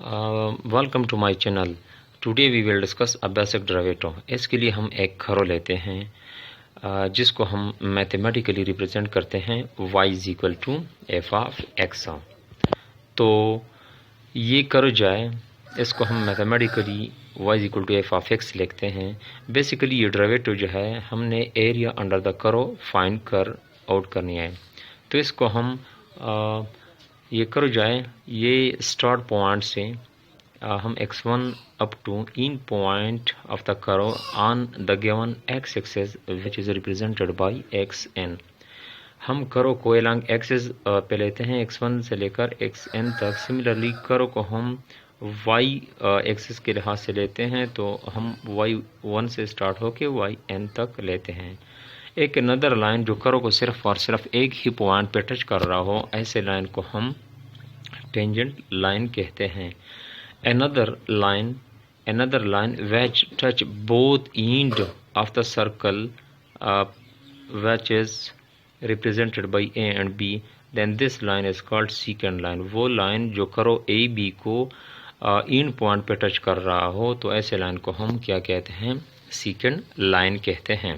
Welcome to my channel. Today we will discuss a basic derivative. इसके लिए हम एक खरो लेते हैं जिसको हम मैथमेटिकली रिप्रेजेंट करते हैं y is equal to f of x. तो ये करो जाए, इसको हम mathematically y is equal to f of x लिखते हैं। बेसिकली ये डेरिवेटिव जो है हमने area under the curve find कर आउट करनी है। तो इसको हम ये करो जाए, ये स्टार्ट पॉइंट से हम x1 up to in point of the curve on the given x-axis which is represented by xn। हम करो को along एक्सिस पे लेते हैं x1 से लेकर xn तक। सिमिलरली करो को हम y एक्सिस के लिहाज से लेते हैं, तो हम y1 से स्टार्ट होके yn तक लेते हैं। एक अनदर लाइन जो करो को सिर्फ और सिर्फ एक ही पॉइंट पे टच कर रहा हो, ऐसे लाइन को हम टेंजेंट लाइन कहते हैं। Another line which touch both end of the circle which is represented by A and B, then this line is called secant line। वो लाइन जो करो A B को end पॉइंट पे touch कर रहा हो, तो ऐसे लाइन को हम क्या कहते हैं? secant लाइन कहते हैं।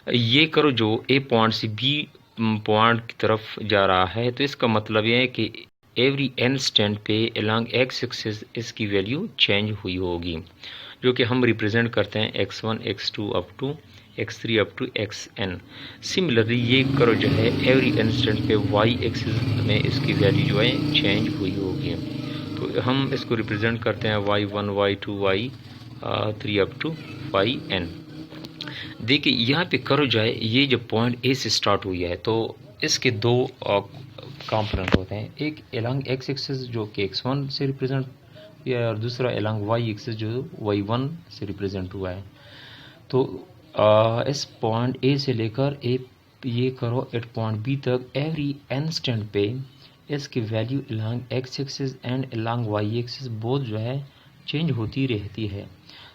ये करो जो A पॉइंट से B पॉइंट की तरफ जा रहा है, तो इसका मतलब ये है कि एवरी इंस्टेंट पे अलॉन्ग एक्स एक्सिस इसकी वैल्यू चेंज हुई होगी, जो कि हम रिप्रेजेंट करते हैं x1 x2 up to x3 up to xn। Similarly ये करो जो है एवरी इंस्टेंट पे y एक्सिस में इसकी वैल्यू जो है चेंज हुई होगी। तो हम इसको रिप्रेजेंट करते हैं y1 y2 y3 up to yn। देखिए यहाँ पे करो जाए, ये जो पॉइंट ए से स्टार्ट हुई है, तो इसके दो कंपोनेंट होते हैं। एक अलॉन्ग एक्स एक्सिस जो कि x1 से रिप्रेजेंट हुआ है, और दूसरा अलॉन्ग y एक्सिस जो y1 से रिप्रेजेंट हुआ है। तो इस पॉइंट ए से लेकर ये करो एट पॉइंट बी तक एवरी इंस्टेंट पे इसकी value along x axis and along y axis both जो है चेंज होती रहती है।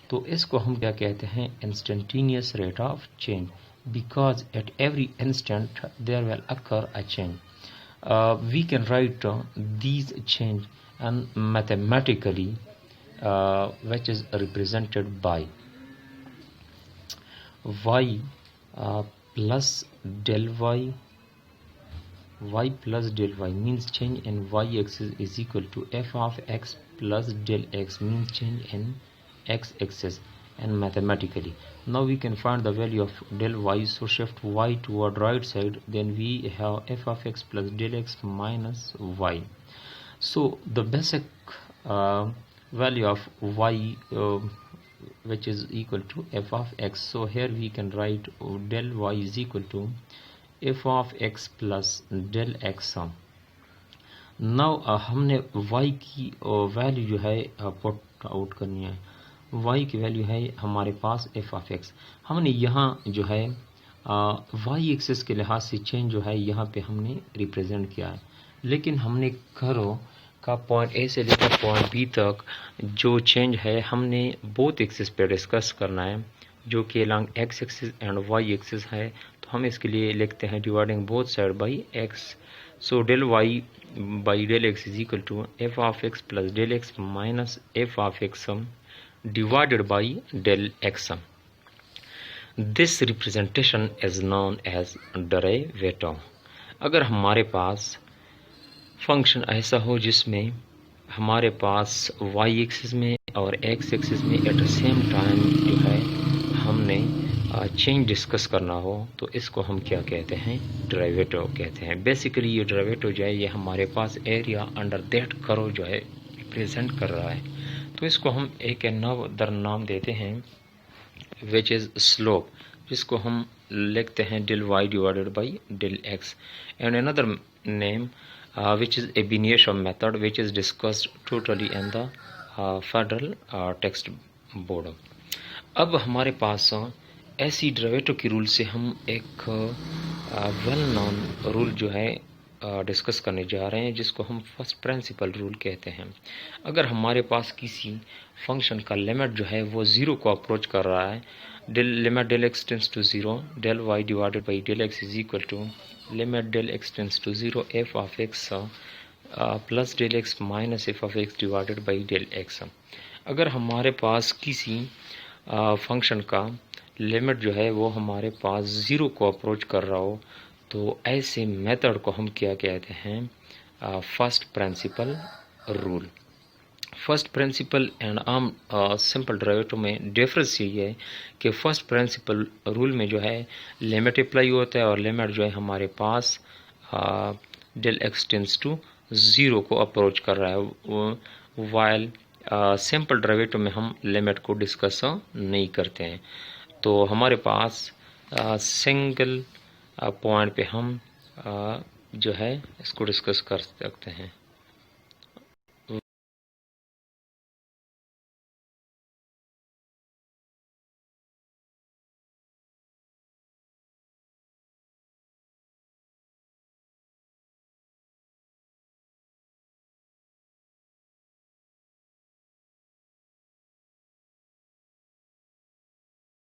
तो इसको हम क्या कहते हैं? Instantaneous rate of change, because at every instant there will occur a change. We can write these change and mathematically which is represented by y plus del y plus del y means change in y axis is equal to f of x plus del x means change in x axis। and mathematically now we can find the value of del y, so shift y toward right side, then we have f of x plus del x minus y। so the basic value of y which is equal to f of x, so here we can write del y is equal to f of x plus del x। now हमने y की value जो है put out करनी है। y की value है हमारे पास f of x। हमने यहाँ जो है y एक्सिस के लिहाज से चेंज जो है यहाँ पे हमने रिप्रेजेंट किया है, लेकिन हमने करो का पॉइंट ए से लेकर पॉइंट बी तक जो चेंज है हमने बोथ एक्सिस पे डिस्कस करना है, जो कि along x axis and y axis है। तो हम इसके लिए लिखते हैं dividing both side by x। So del y by del x is equal to f of x plus del x minus f of x divided by del x। This representation is known as derivative। अगर हमारे पास function ऐसा हो जिसमें हमारे पास y axis में और x axis में at the same time जो है हमने चेंज डिस्कस करना हो, तो इसको हम क्या कहते हैं? डेरिवेटिव कहते हैं। बेसिकली ये डेरिवेटिव जो है ये हमारे पास एरिया अंडर दैट कर्व जो है रिप्रेजेंट कर रहा है। तो इसको हम एक अनदर नाम देते हैं विच इज़ स्लोप, जिसको हम लिखते हैं del y divided by del x। And another name which is एबिनिएशन method which is discussed totally in the federal text board. अब हमारे पास ऐसी डेरिवेटिव की रूल से हम एक वेल नोन रूल जो है डिस्कस करने जा रहे हैं, जिसको हम फर्स्ट प्रिंसिपल रूल कहते हैं। अगर हमारे पास किसी फंक्शन का लिमिट जो है वो ज़ीरो को अप्रोच कर रहा है, limit del x tends to zero, del y divided by del x is equal to limit del x tends to zero f of x plus del x minus f of x divided by del x. अगर हमारे पास किसी function का limit जो है वो हमारे पास zero को approach कर रहा हो, तो ऐसे मेथड को हम क्या कहते हैं? First principle rule. First principle and आम सिंपल डेरिवेटिव में डिफरेंस ये है कि फर्स्ट प्रिंसिपल रूल में जो है लिमिट अप्लाई होता है और लिमिट जो है हमारे पास del x tends to zero को अप्रोच कर रहा है, वाइल सिंपल डेरिवेटिव में हम लिमिट को डिस्कस नहीं करते हैं। तो हमारे पास सिंगल पॉइंट पे हम जो है इसको डिस्कस कर सकते हैं।